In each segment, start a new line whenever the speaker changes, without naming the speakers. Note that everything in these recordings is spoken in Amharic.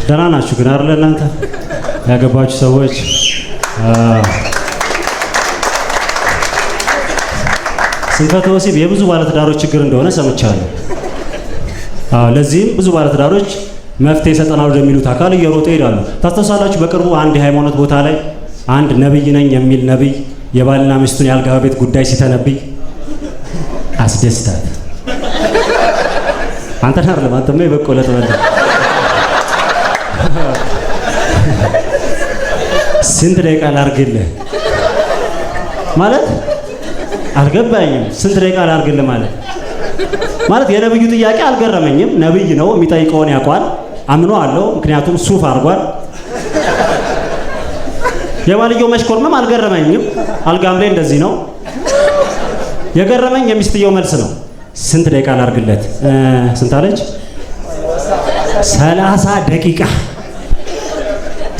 ደህና ናችሁ ግን አይደል? እናንተ ያገባችሁ ሰዎች ስንፈተ ወሲብ የብዙ ባለትዳሮች ችግር እንደሆነ ሰምቻለሁ። ለዚህም ብዙ ባለትዳሮች መፍትሄ ይሰጠናል ወደሚሉት አካል እየሮጡ ይሄዳሉ። ታስተውሳላችሁ፣ በቅርቡ አንድ የሃይማኖት ቦታ ላይ አንድ ነብይ ነኝ የሚል ነብይ የባልና ሚስቱን ያልጋ ቤት ጉዳይ ሲተነብይ አስደስታት። አንተ አይደለም አንተማ የበቆለ ተበላ። ስንት ደቂቃ ላድርግልህ ማለት አልገባኝም። ስንት ደቂቃ ላድርግልህ ማለት የነብዩ ጥያቄ አልገረመኝም። ነብይ ነው፣ የሚጠይቀውን ያውቋል፣ አምኖ አለው። ምክንያቱም ሱፍ አድርጓል። የባልየው መሽኮርመም አልገረመኝም። አልጋም ላይ እንደዚህ ነው። የገረመኝ የሚስትየው መልስ ነው። ስንት ደቂቃ ላድርግለት? ስንት አለች? 30 ደቂቃ።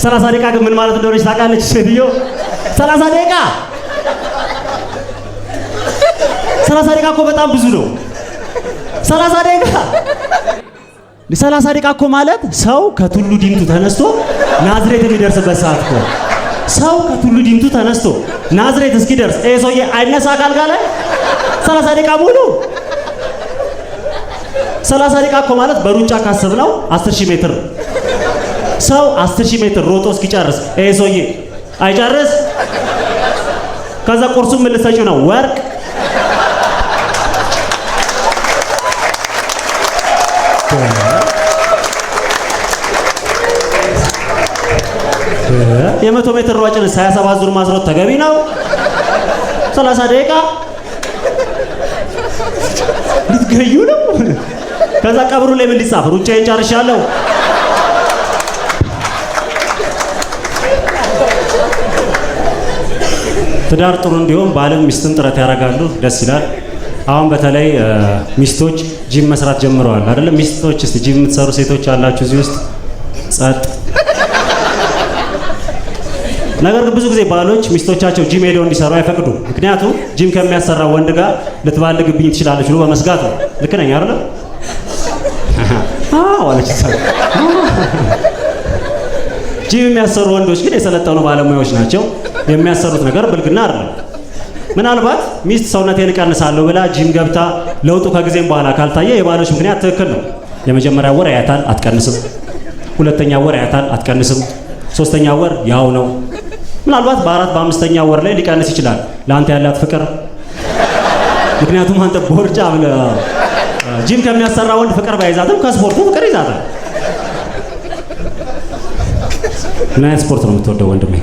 30 ደቂቃ ግን ምን ማለት እንደሆነች ታውቃለች ሴትዮ? 30 ደቂቃ 30 ደቂቃ እኮ በጣም ብዙ ነው። 30 ደቂቃ 30 ደቂቃ እኮ ማለት ሰው ከቱሉ ዲምቱ ተነስቶ ናዝሬት የሚደርስበት ሰዓት እኮ። ሰው ከቱሉ ዲምቱ ተነስቶ ናዝሬት እስኪደርስ ይሄ ሰውዬ አይነሳ ካልጋ ላይ 30 ደቂቃ ሙሉ። 30 ደቂቃ እኮ ማለት በሩጫ ካሰብነው 10000 ሜትር። ሰው 10000 ሜትር ሮጦ እስኪጨርስ ይሄ ሰውዬ አይጨርስ። ከዛ ቁርሱን ምን ልትሰጪው ነው? ወርቅ። የ100 ሜትር ሯጭን 27 ዙር ማስሮጥ ተገቢ ነው? 30 ደቂቃ ልትገዩ ነው? ከዛ ቀብሩ ላይ ምን ሊጻፍ? ሩጫዬን ጨርሻለሁ። ትዳር ጥሩ እንዲሆን ባልም ሚስትም ጥረት ያደርጋሉ። ደስ ይላል። አሁን በተለይ ሚስቶች ጂም መስራት ጀምረዋል አይደለም? ሚስቶች እስቲ ጂም የምትሰሩ ሴቶች አላችሁ እዚህ ውስጥ? ጸጥ። ነገር ግን ብዙ ጊዜ ባሎች ሚስቶቻቸው ጂም ሄደው እንዲሰሩ አይፈቅዱም። ምክንያቱም ጂም ከሚያሰራ ወንድ ጋር ልትባልግብኝ ትችላለች ብሎ በመስጋት ነው። ልክ ነኝ አይደል? አለች። ጂም የሚያሰሩ ወንዶች ግን የሰለጠኑ ባለሙያዎች ናቸው። የሚያሰሩት ነገር ብልግና አይደለም። ምናልባት ሚስት ሰውነቴን እቀንሳለሁ ብላ ጂም ገብታ ለውጡ ከጊዜም በኋላ ካልታየ የባሎች ምክንያት ትክክል ነው። የመጀመሪያ ወር ያያታል፣ አትቀንስም። ሁለተኛ ወር ያያታል፣ አትቀንስም። ሶስተኛ ወር ያው ነው። ምናልባት በአራት በአምስተኛ ወር ላይ ሊቀንስ ይችላል ለአንተ ያላት ፍቅር። ምክንያቱም አንተ ቦርጫ ብለህ ጂም ከሚያሰራ ወንድ ፍቅር ባይዛትም ከስፖርቱ ፍቅር ይዛታል። ምን አይነት ስፖርት ነው የምትወደው ወንድሜ?